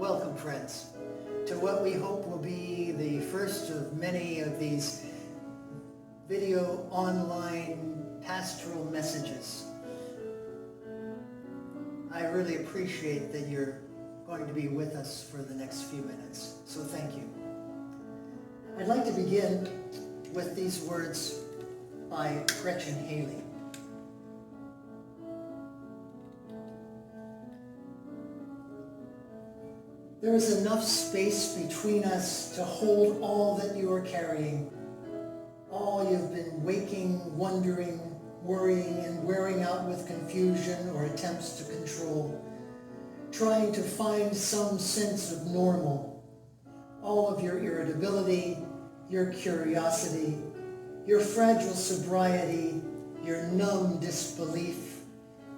Welcome, friends, to what we hope will be the first of many of these video online pastoral messages. I really appreciate that you're going to be with us for the next few minutes, so thank you. I'd like to begin with these words by Gretchen Haley. There is enough space between us to hold all that you are carrying, all you've been waking, wondering, worrying, and wearing out with confusion or attempts to control, trying to find some sense of normal, all of your irritability, your curiosity, your fragile sobriety, your numb disbelief,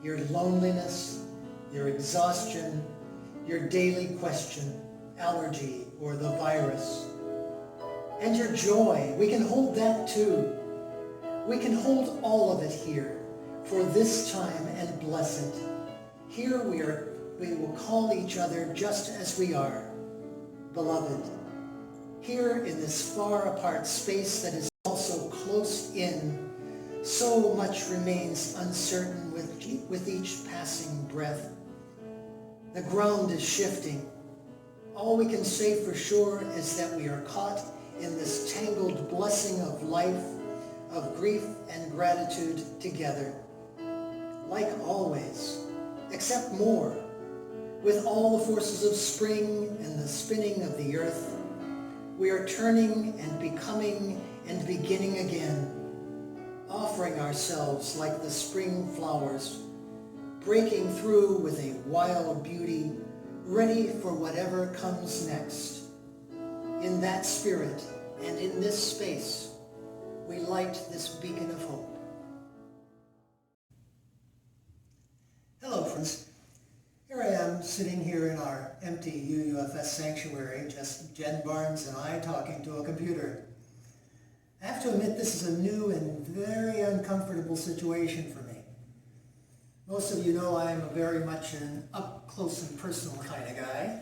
your loneliness, your exhaustion, your daily question, allergy, or the virus. And your joy, we can hold that too. We can hold all of it here for this time and bless it. Here we will call each other just as we are, beloved. Here in this far apart space that is also close in, so much remains uncertain with each passing breath. The ground is shifting. All we can say for sure is that we are caught in this tangled blessing of life, of grief and gratitude together. Like always, except more, with all the forces of spring and the spinning of the earth, we are turning and becoming and beginning again, offering ourselves like the spring flowers, breaking through with a wild beauty, ready for whatever comes next. In that spirit and in this space, we light this beacon of hope. Hello, friends. Here I am sitting here in our empty UUFS sanctuary, just Jen Barnes and I talking to a computer. I have to admit this is a new and very uncomfortable situation for me. Most of you know I am very much an up-close and personal kind of guy.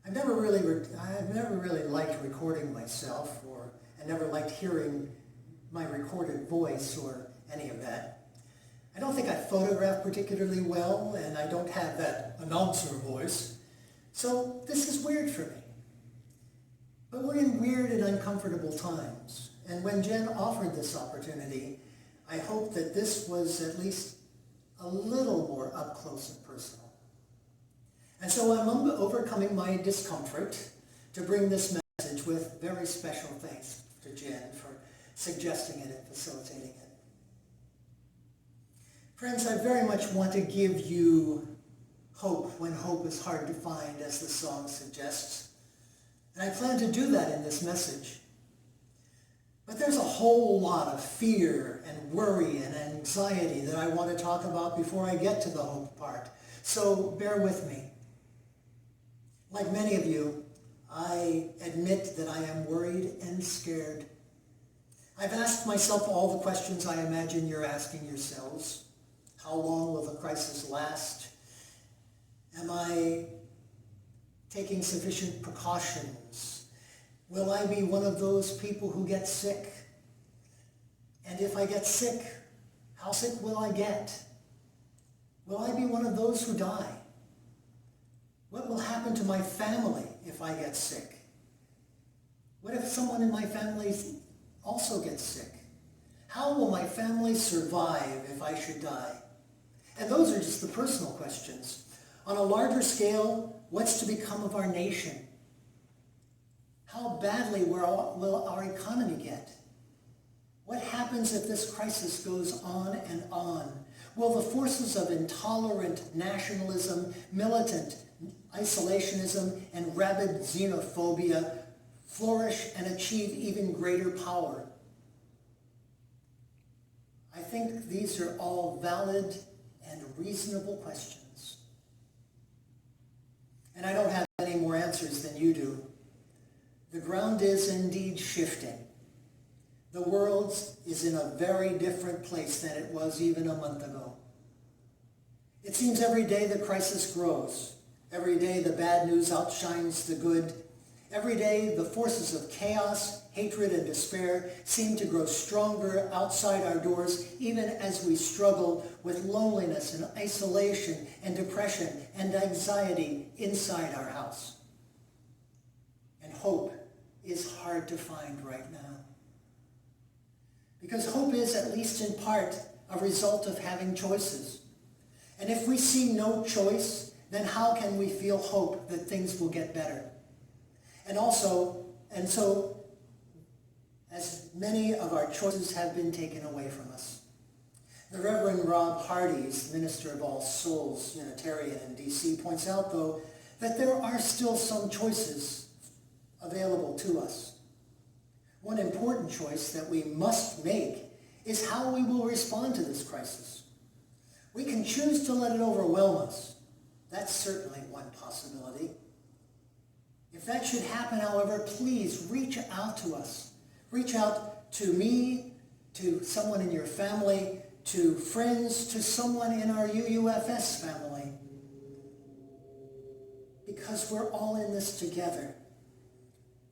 I've never really liked recording myself, I never liked hearing my recorded voice or any of that. I don't think I photograph particularly well, and I don't have that announcer voice, so this is weird for me. But we're in weird and uncomfortable times, and when Jen offered this opportunity, I hoped that this was at least a little more up close and personal. And so I'm overcoming my discomfort to bring this message with very special thanks to Jen for suggesting it and facilitating it. Friends, I very much want to give you hope when hope is hard to find, as the song suggests. And I plan to do that in this message. But there's a whole lot of fear and worry and anxiety that I want to talk about before I get to the hope part. So bear with me. Like many of you, I admit that I am worried and scared. I've asked myself all the questions I imagine you're asking yourselves. How long will the crisis last? Am I taking sufficient precautions? Will I be one of those people who get sick? And if I get sick, how sick will I get? Will I be one of those who die? What will happen to my family if I get sick? What if someone in my family also gets sick? How will my family survive if I should die? And those are just the personal questions. On a larger scale, what's to become of our nation? How badly will our economy get? What happens if this crisis goes on and on? Will the forces of intolerant nationalism, militant isolationism, and rabid xenophobia flourish and achieve even greater power? I think these are all valid and reasonable questions. And I don't have any more answers than you do. The ground is indeed shifting. The world is in a very different place than it was even a month ago. It seems every day the crisis grows. Every day the bad news outshines the good. Every day the forces of chaos, hatred, and despair seem to grow stronger outside our doors, even as we struggle with loneliness and isolation and depression and anxiety inside our house. And hope is hard to find right now. Because hope is, at least in part, a result of having choices. And if we see no choice, then how can we feel hope that things will get better? And so, as many of our choices have been taken away from us. The Reverend Rob Hardy's Minister of All Souls, Unitarian in D.C., points out, though, that there are still some choices available to us. One important choice that we must make is how we will respond to this crisis. We can choose to let it overwhelm us. That's certainly one possibility. If that should happen, however, please reach out to us. Reach out to me, to someone in your family, to friends, to someone in our UUFS family. Because we're all in this together.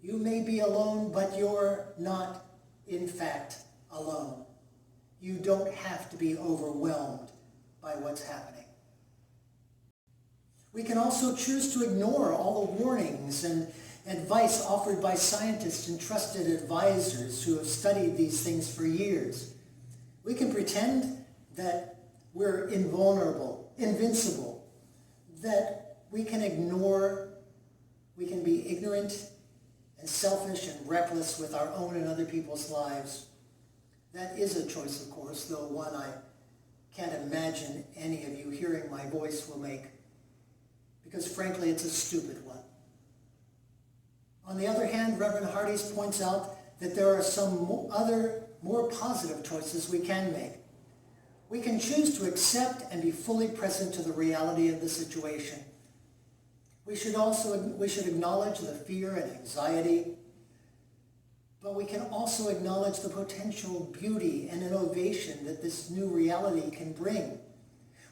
You may be alone, but you're not, in fact, alone. You don't have to be overwhelmed by what's happening. We can also choose to ignore all the warnings and advice offered by scientists and trusted advisors who have studied these things for years. We can pretend that we're invulnerable, invincible, that we can be ignorant and selfish and reckless with our own and other people's lives. That is a choice, of course, though one I can't imagine any of you hearing my voice will make, because frankly, it's a stupid one. On the other hand, Reverend Hardy's points out that there are some other, more positive choices we can make. We can choose to accept and be fully present to the reality of the situation. We should acknowledge the fear and anxiety, but we can also acknowledge the potential beauty and innovation that this new reality can bring.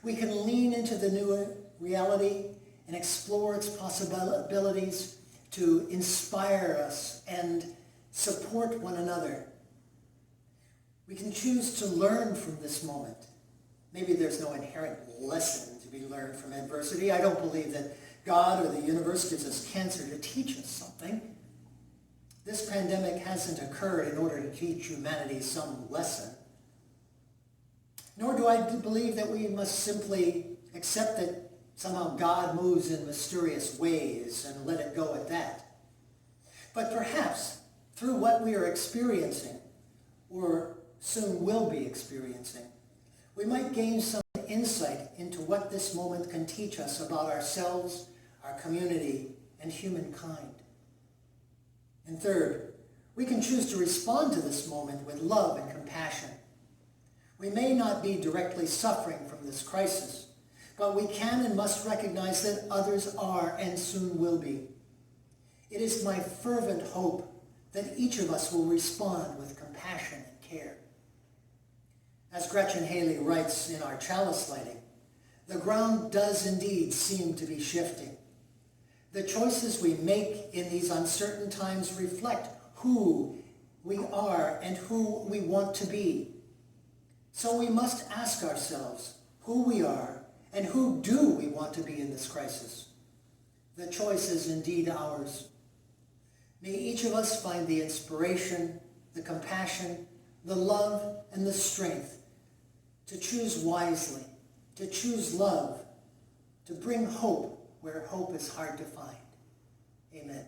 We can lean into the new reality and explore its possibilities to inspire us and support one another. We can choose to learn from this moment. Maybe there's no inherent lesson to be learned from adversity. I don't believe that God or the universe gives us cancer to teach us something. This pandemic hasn't occurred in order to teach humanity some lesson. Nor do I believe that we must simply accept that somehow God moves in mysterious ways and let it go at that. But perhaps through what we are experiencing, or soon will be experiencing, we might gain some insight into what this moment can teach us about ourselves, our community, and humankind. And third, we can choose to respond to this moment with love and compassion. We may not be directly suffering from this crisis, but we can and must recognize that others are and soon will be. It is my fervent hope that each of us will respond with compassion and care. As Gretchen Haley writes in our chalice lighting, the ground does indeed seem to be shifting. The choices we make in these uncertain times reflect who we are and who we want to be. So we must ask ourselves who we are and who do we want to be in this crisis. The choice is indeed ours. May each of us find the inspiration, the compassion, the love, and the strength to choose wisely, to choose love, to bring hope where hope is hard to find. Amen.